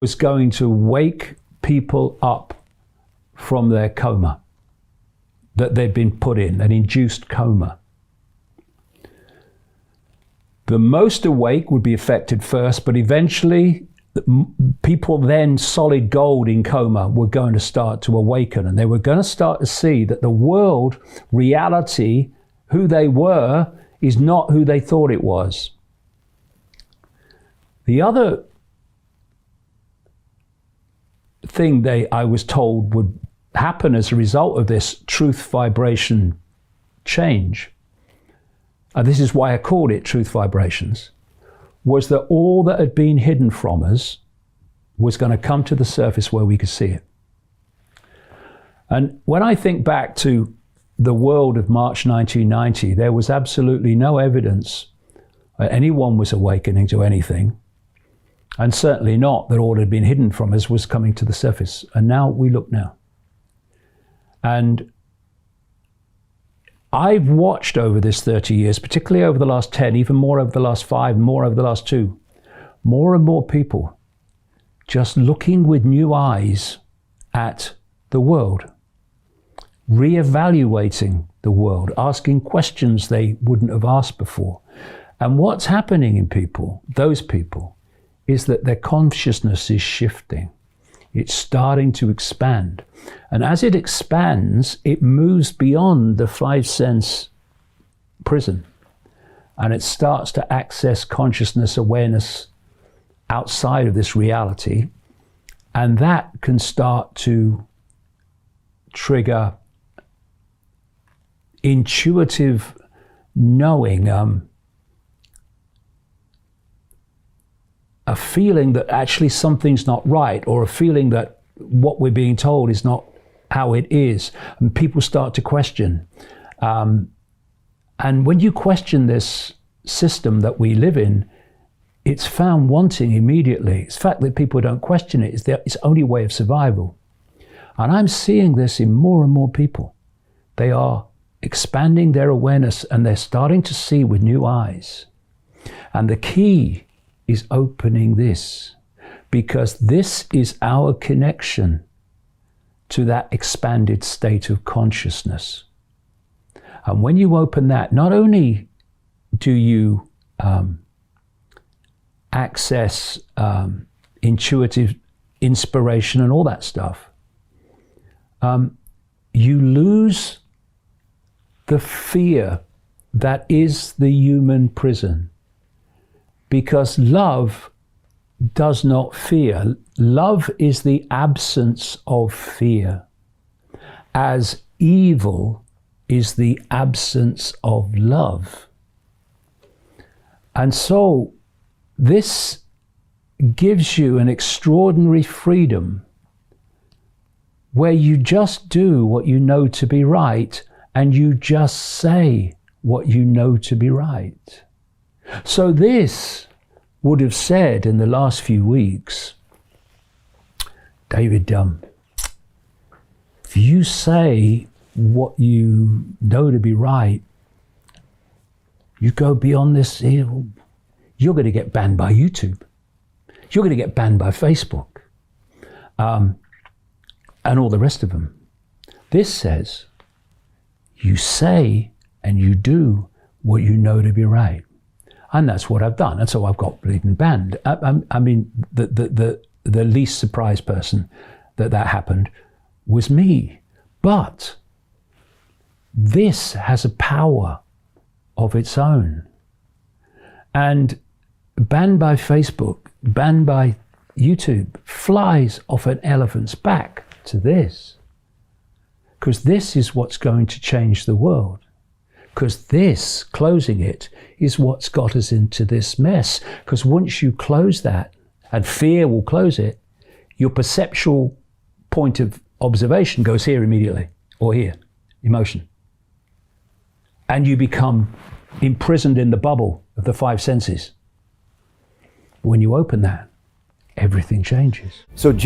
was going to wake people up from their coma that they'd been put in, an induced coma. The most awake would be affected first, but eventually people then solid gold in coma were going to start to awaken, and they were going to start to see that the world, reality, who they were, is not who they thought it was. The other thing I was told would happen as a result of this truth vibration change, and this is why I called it truth vibrations, was that all that had been hidden from us was going to come to the surface where we could see it. And when I think back to the world of March 1990, there was absolutely no evidence that anyone was awakening to anything, and certainly not that all that had been hidden from us was coming to the surface. And now we look now. And I've watched over this 30 years, particularly over the last 10, even more over the last 5, more over the last 2, more and more people just looking with new eyes at the world, reevaluating the world, asking questions they wouldn't have asked before. And what's happening in people, those people, is that their consciousness is shifting. It's starting to expand. And as it expands, it moves beyond the 5 sense prison. And it starts to access consciousness, awareness outside of this reality. And that can start to trigger intuitive knowing, a feeling that actually something's not right, or a feeling that what we're being told is not how it is. And people start to question. And when you question this system that we live in, it's found wanting immediately. It's the fact that people don't question it. It's its only way of survival. And I'm seeing this in more and more people. They are expanding their awareness, and they're starting to see with new eyes. And the key is opening this, because this is our connection to that expanded state of consciousness. And when you open that, not only do you access intuitive inspiration and all that stuff, you lose the fear that is the human prison. Because love does not fear. Love is the absence of fear, as evil is the absence of love. And so this gives you an extraordinary freedom where you just do what you know to be right, and you just say what you know to be right. So this would have said in the last few weeks, David, if you say what you know to be right, you go beyond this, you're going to get banned by YouTube. You're going to get banned by Facebook, and all the rest of them. This says, you say and you do what you know to be right. And that's what I've done. And so I've got bleeding banned. I mean, the least surprised person that happened was me. But this has a power of its own. And banned by Facebook, banned by YouTube, flies off an elephant's back to this. Because this is what's going to change the world. Because this, closing it, is what's got us into this mess. Because once you close that, and fear will close it, your perceptual point of observation goes here immediately, or here, emotion. And you become imprisoned in the bubble of the 5 senses. When you open that, everything changes. So Jim